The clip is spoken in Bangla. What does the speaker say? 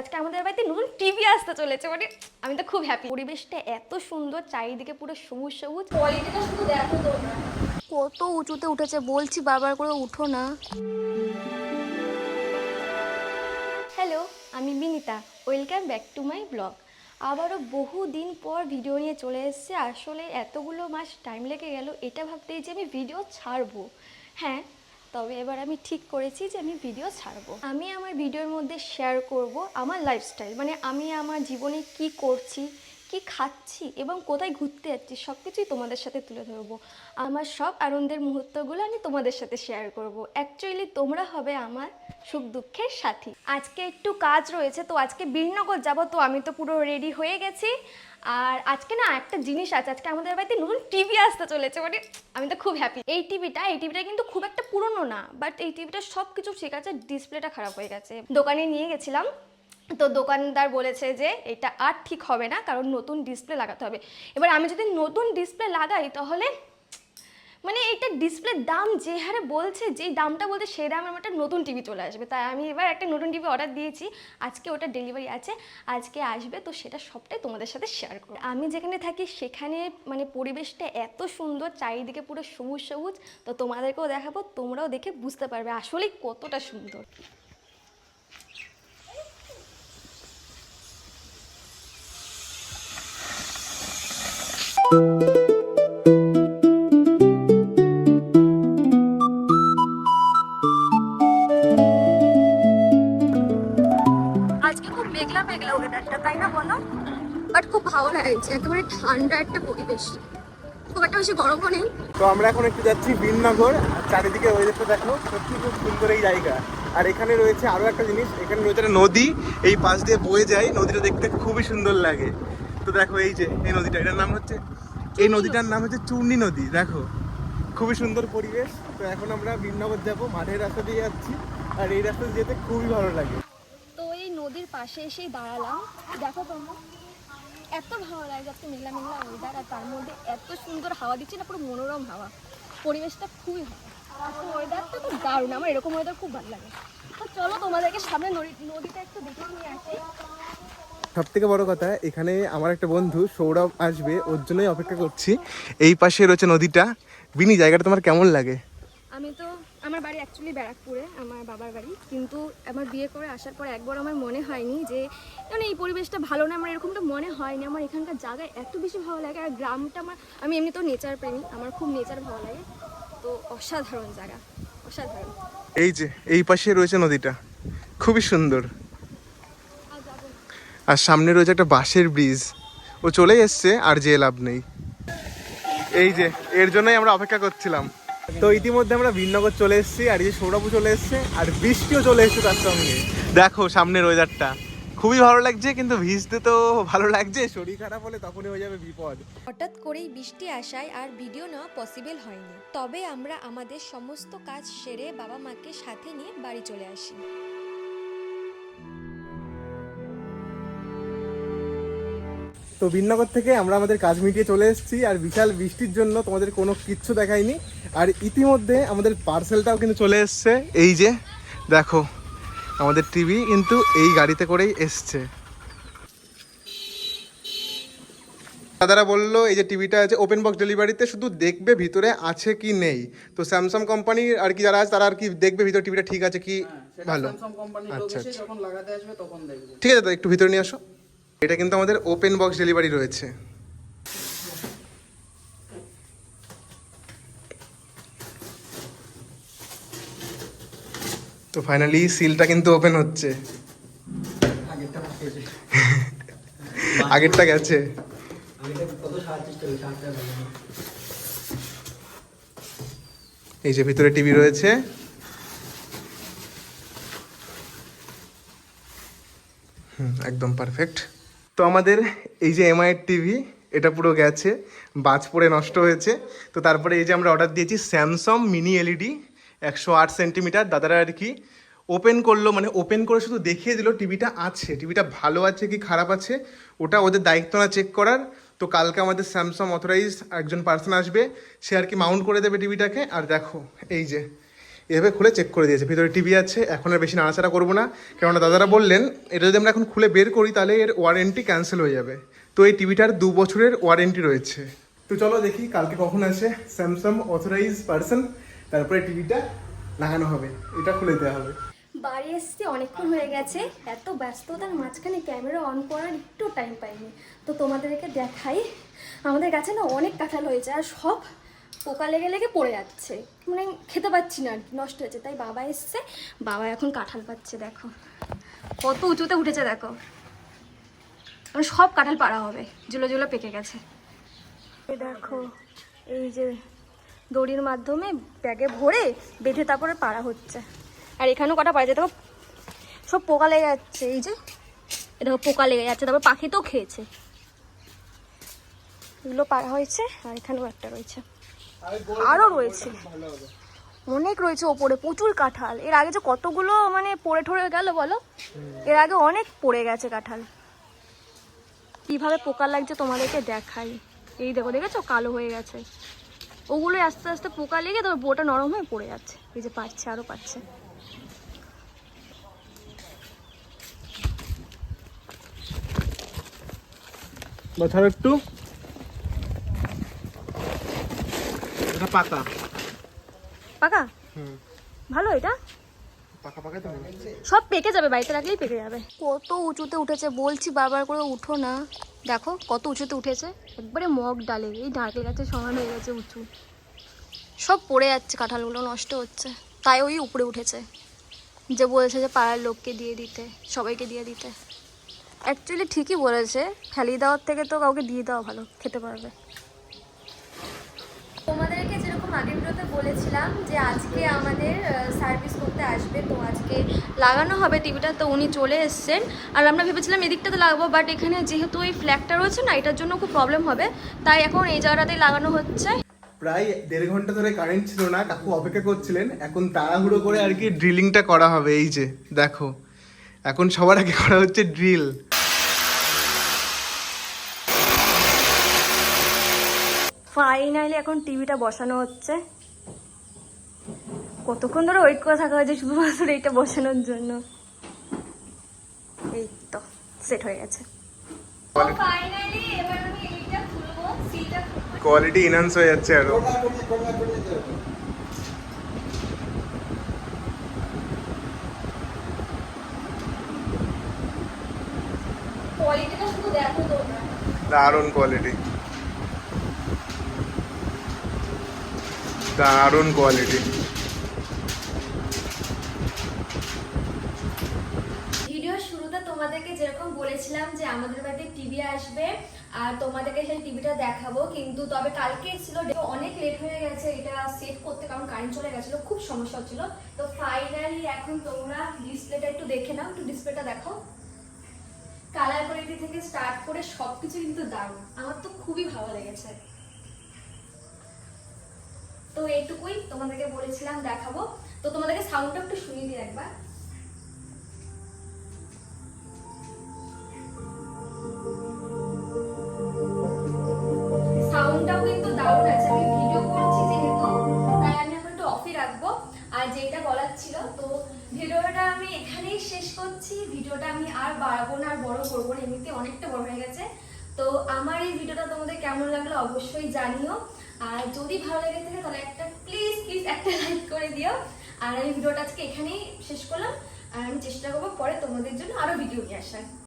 আজকে আমাদের বাড়িতে নতুন টিভি আসতে চলেছে, মানে আমি তো খুব হ্যাপি। পরিবেশটা এত সুন্দর, চারিদিকে পুরো সবুজ সবুজ, কোয়ালিটিটা শুধু দেখো তোমরা কত উঁচুতে উঠেছে। বলছি বারবার করে উঠো না। হ্যালো, আমি Binita, welcome back to my blog. আবারও বহু দিন পর ভিডিও নিয়ে চলে এসেছে। আসলে এতগুলো মাস টাইম লেগে গেল এটা ভাবতেই যে আমি ভিডিও ছাড়বো। হ্যাঁ, তবে এবার আমি ঠিক করেছি যে আমি ভিডিও ছাড়বো। আমি আমার ভিডিওর মধ্যে শেয়ার করব আমার লাইফস্টাইল, মানে আমি আমার জীবনে কি করছি, কি খাচ্ছি এবং কোথায় ঘুরতে যাচ্ছি, সব কিছুই তোমাদের সাথে তুলে ধরবো। আমার সব আনন্দের মুহূর্তগুলো আমি তোমাদের সাথে শেয়ার করব। অ্যাকচুয়ালি তোমরা হবে আমার সুখ দুঃখের সাথী। আজকে একটু কাজ রয়েছে, তো আজকে বীরনগর যাব, তো আমি তো পুরো রেডি হয়ে গেছি। আর আজকে না একটা জিনিস আছে, আজকে আমাদের বাড়িতে নতুন টিভি আসতে চলেছে, মানে আমি তো খুব হ্যাপি। এই টিভিটা কিন্তু খুব একটা পুরনো না, বাট এই টিভিটা সব কিছু ঠিক আছে, ডিসপ্লেটা খারাপ হয়ে গেছে। দোকানে নিয়ে গেছিলাম, তো দোকানদার বলেছে যে এটা আর ঠিক হবে না, কারণ নতুন ডিসপ্লে লাগাতে হবে। এবার আমি যদি নতুন ডিসপ্লে লাগাই তাহলে মানে এটা ডিসপ্লের দাম যে হারে বলছে, যেই দামটা বলছে সেই দামে আমার একটা নতুন টিভি চলে আসবে। তাই আমি এবার একটা নতুন টিভি অর্ডার দিয়েছি, আজকে ওটা ডেলিভারি আছে, আজকে আসবে। তো সেটা সবটাই তোমাদের সাথে শেয়ার করব। আমি যেখানে থাকি সেখানে মানে পরিবেশটা এত সুন্দর, চারিদিকে পুরো সবুজ সবুজ। তো তোমাদেরকেও দেখাবো, তোমরাও দেখে বুঝতে পারবে আসলেই কতটা সুন্দর। আজকে খুব মেঘলা মেঘলা ওয়েদারটা, তাই না বলো? বাট খুব ভালো লাগছে, একেবারে ঠান্ডা একটা পরিবেশ, খুব একটা বেশি গরমও নেই। তো আমরা এখন একটু যাচ্ছি বীরনগর। চারিদিকে ওয়েদারটা দেখো, সত্যি খুব সুন্দর এই জায়গা। আর এখানে রয়েছে আরো একটা জিনিস, এখানে রয়েছে একটা নদী, এই পাশ দিয়ে বয়ে যায়, নদীটা দেখতে খুবই সুন্দর লাগে। তো দেখো এই যে এই নদীটা, এটার নাম হচ্ছে, এই নদীটার নাম হচ্ছে চূর্ণী নদী। দেখো খুবই সুন্দর পরিবেশ। তো এখন আমরা বীরনগর যাবো, মাঠের রাস্তা দিয়ে যাচ্ছি, আর এই রাস্তা দিয়ে যেতে খুবই ভালো লাগে। তো এই নদীর পাশে এসেই দাঁড়ালাম, দেখো তোমরা এত ভালো লাগে যাচ্ছে, মেঘলা মেঘলা ওয়েদার, আর তার মধ্যে এত সুন্দর হাওয়া দিচ্ছে না, পুরো মনোরম হাওয়া। পরিবেশটা খুবই ভালো, আর ওয়েদারটা তো দারুণ, আমার এরকম ওয়েদার খুব ভালো লাগে। তো চলো তোমাদেরকে সামনে নদীটা একটু দেখে নিয়ে আসি। সব থেকে বড় কথা, এখানে আমার একটা বন্ধু সৌরভ আসবে, ওর জন্যই অপেক্ষা করছি। এই পাশে রয়েছে নদীটা। বিনি, জায়গাটা তোমার কেমন লাগে? আমি তো, আমার বাড়ি অ্যাকচুয়ালি ব্যারাকপুরে, আমার বাবার বাড়ি, কিন্তু আমার বিয়ে করে আসার পর একবার আমার মনে হয়নি যে মানে এই পরিবেশটা ভালো না, আমার এরকমটা মনে হয়নি। আমার এখানকার জায়গায় এত বেশি ভালো লাগে, আর গ্রামটা আমি এমনি তো নেচার প্রেমী, আমার খুব নেচার ভালো লাগে। তো অসাধারণ জায়গা, অসাধারণ। এই যে এই পাশে রয়েছে নদীটা, খুবই সুন্দর। আর যাবো না। আর সামনে রয়েছে একটা বাঁশের ব্রিজ, ও চলে এসছে, আর যে লাভ নেই। এই যে এর জন্যই আমরা অপেক্ষা করছিলাম। তো ইতিমধ্যে আমরা বীরনগর চলে এসেছি, আর এই যে সৌরভও চলে এসছে, আর বৃষ্টিও চলে এসছে তার সঙ্গে। দেখো সামনের ওয়েদারটা খুবই ভালো লাগছে, কিন্তু ভিজতে তো ভালো লাগছে, শরীর খারাপ হলে তখনই হয়ে যাবে বিপদ। হঠাৎ করেই বৃষ্টি আসায় আর ভিডিও নেওয়া পসিবল হয়নি, তবে আমরা আমাদের সমস্ত কাজ সেরে বাবা মাকে সাথে নিয়ে বাড়ি চলে আসি। তো বীরনগর থেকে আমরা আমাদের কাজ মিটিয়ে চলে এসেছি, আর বিশাল বৃষ্টির জন্য তোমাদের কোনো কিচ্ছু দেখায়নি। আর ইতিমধ্যে আমাদের পার্সেলটাও কিন্তু চলে এসছে। এই যে দেখো, আমাদের টিভি কিন্তু এই গাড়িতে করেই এসছে। দাদারা বললো এই যে টিভিটা আছে ওপেন বক্স ডেলিভারিতে, শুধু দেখবে ভিতরে আছে কি নেই। তো স্যামসাং কোম্পানির আর কি যারা আছে তারা আর কি দেখবে ভিতরে টিভিটা ঠিক আছে কি ভালো। আচ্ছা আচ্ছা, যখন লাগাতে আসবে তখন দেখবে। ঠিক আছে, তো একটু ভিতরে নিয়ে আসো। এটা কিন্তু আমাদের ওপেন বক্স ডেলিভারি রয়েছে। তো ফাইনালি সিলটা কিন্তু ওপেন হচ্ছে। আগেরটা গেছে। এই যে ভিতরে টিভি রয়েছে। একদম পারফেক্ট। তো আমাদের এই যে এমআই টিভি, এটা পুরো গেছে, বাজ পড়ে নষ্ট হয়েছে। তো তারপরে এই যে আমরা অর্ডার দিয়েছি স্যামসাং মিনি এলইডি 108 সেন্টিমিটার। দাদারা আর কি ওপেন করলো, মানে ওপেন করে শুধু দেখিয়ে দিল টিভিটা আছে, টিভিটা ভালো আছে কি খারাপ আছে ওটা ওদের দায়িত্ব না চেক করার। তো কালকে আমাদের স্যামসাং অথরাইজ একজন পার্সন আসবে, সে আর কি মাউন্ট করে দেবে টিভিটাকে। আর দেখো এই যে এভাবে খুলে চেক করে দিয়েছে। ভিতরে টিভি আছে, এখন আর বেশি নাড়াচাড়া করবো না, কেননা দাদারা বললেন এটা যদি আমরা এখন খুলে বের করি তাহলে এর ওয়ারেন্টি ক্যান্সেল হয়ে যাবে। তো এই টিভিটার 2 বছরের ওয়ারেন্টি রয়েছে। তো চলো দেখি কালকে কখন আসে স্যামসাং অথরাইজ পার্সন, তারপরে টিভিটা লাগানো হবে, এটা খুলে দেওয়া হবে। বাড়ি এসছি অনেকক্ষণ হয়ে গেছে, এত ব্যস্ততার মাঝখানে ক্যামেরা অন করার একটু টাইম পাইনি। তো তোমাদেরকে দেখাই, আমাদের গাছে না অনেক কাঁঠাল হয়েছে আর সব পোকা লেগে লেগে পড়ে যাচ্ছে, মানে খেতে পাচ্ছি না আর কি, নষ্ট হয়েছে। তাই বাবা এসছে, বাবা এখন কাঁঠাল পাচ্ছে, দেখো কত উঁচুতে উঠেছে, দেখো মানে সব কাঁঠাল পাড়া হবে, জুলো জুলো পেকে গেছে। এই দেখো এই যে দড়ির মাধ্যমে ব্যাগে ভরে বেঁধে তারপরে পাড়া হচ্ছে। আর এখানেও কটা পাড়া যায়, দেখো সব পোকা লেগে যাচ্ছে, এই যে এ দেখো পোকা লেগে যাচ্ছে, তারপর পাখিতেও খেয়েছে। এগুলো পাড়া হয়েছে আর এখানেও একটা রয়েছে, আরও রয়েছে অনেক রয়েছে ওপরে, প্রচুর কাঁঠাল। এর আগে যে কতগুলো মানে পড়ে ঠরে গেল বলো, এর আগে অনেক পড়ে গেছে কাঁঠাল। কিভাবে পোকা লাগছে তোমাদেরকে দেখাই, এই দেখো দেখেছো কালো হয়ে গেছে, ওগুলোই আস্তে আস্তে পোকা লেগে তারপর বোটা নরম হয়ে পড়ে যাচ্ছে। এই যে পাচ্ছে, আরও পাচ্ছে। বছর একটু এটা পাকা পাকা হুম ভালো, এটা পাকা পাকা তো সব পেকে যাবে, বাড়িতে রাখলেই পেকে যাবে। কত উঁচুতে উঠেছে, বলছি বারবার করে উঠো না, দেখো কত উঁচুতে উঠেছে, একবারে মগ ডালে, এই নারকেল গাছে সমান হয়ে গেছে উঁচু, সব পড়ে যাচ্ছে, কাঁঠালগুলো নষ্ট হচ্ছে। তাই ওই উপরে উঠেছে, যে বলেছে যে পাড়ার লোককে দিয়ে দিতে, সবাইকে দিয়ে দিতে। অ্যাকচুয়ালি ঠিকই বলেছে, ফেলিয়ে দেওয়ার থেকে তো কাউকে দিয়ে দেওয়া ভালো, খেতে পারবে। তোমাদেরকে যেরকম আগের ভিডিওতে বলেছিলাম যে আজকে আমাদের সার্ভিস করতে আসবে, তো আজকে লাগানো হবে টিভিটা, তো উনি চলে এসছেন। আর আমরা ভেবেছিলাম এদিকটাতে লাগাবো, বাট এখানে যেহেতু এই ফ্ল্যাগটা রয়েছে না, এটার জন্য খুব প্রবলেম হবে, তাই এখন এই জায়গাটাতেই লাগানো হচ্ছে। প্রায় 1.5 ঘন্টা ধরে কারেন্ট ছিল না, কাকু অপেক্ষা করছিলেন, এখন তাড়াহুড়ো করে আর কি ড্রিলিংটা করা হবে। এই যে দেখো এখন সবার আগে করা হচ্ছে ড্রিল। ফাইনালি এখন টিভিটা বসানো হচ্ছে, কতক্ষণ ধরে ওয়েট করে থাকা হয়েছে শুধুমাত্র এইটা বসানোর জন্য। এই তো সেট হয়ে গেছে। ফাইনালি এবার আমি এইটা খুলবো, সিলটা খুলবো। কোয়ালিটি এনহান্স হয়ে যাচ্ছে আরো। কোয়ালিটিটা শুধু দেখো তোমরা, দারুণ কোয়ালিটি, দারুণ কোয়ালিটি। ভিডিওর শুরুতে তোমাদেরকে যেরকম বলেছিলাম যে আমাদের বাড়িতে টিভি আসবে আর তোমাদেরকে সেই টিভিটা দেখাবো, কিন্তু তবে কালকে ছিল, অনেক লেট হয়ে গেছে এটা সেট করতে, কারণ কারেন্ট চলে গেছিলো, খুব সমস্যা হচ্ছিল। তো ফাইনালি এখন তোমরা ডিসপ্লেটা একটু দেখে নাও, একটু ডিসপ্লেটা দেখো, কালার কোয়ালিটি থেকে স্টার্ট করে সবকিছু কিন্তু দারুণ, আমার তো খুবই ভালো লেগেছে। তো এইটুকুই তোমাদেরকে বলেছিলাম দেখাবো। তো তোমাদেরকে সাউন্ডটা একটু শুনিয়ে দিই একবার। সাউন্ডটাও কিন্তু দারুণ আছে, আমি ভিডিও করছি যেহেতু তাই আমি এখন একটু অফই রাখবো। আর যেটা বলার ছিল, তো ভিডিওটা আমি এখানেই শেষ করছি, ভিডিওটা আমি আর বাড়াবো না, আর বড় করবো না, এমনিতে অনেকটা বড় হয়ে গেছে। তো আমার এই ভিডিওটা তোমাদের কেমন লাগলো অবশ্যই জানিও, আর যদি ভালো লেগে থাকে তাহলে একটা প্লিজ একটা লাইক করে দিও। আর আমি ভিডিওটা আজকে এখানেই শেষ করলাম, আর আমি চেষ্টা করবো পরে তোমাদের জন্য আরো ভিডিও নিয়ে আসার।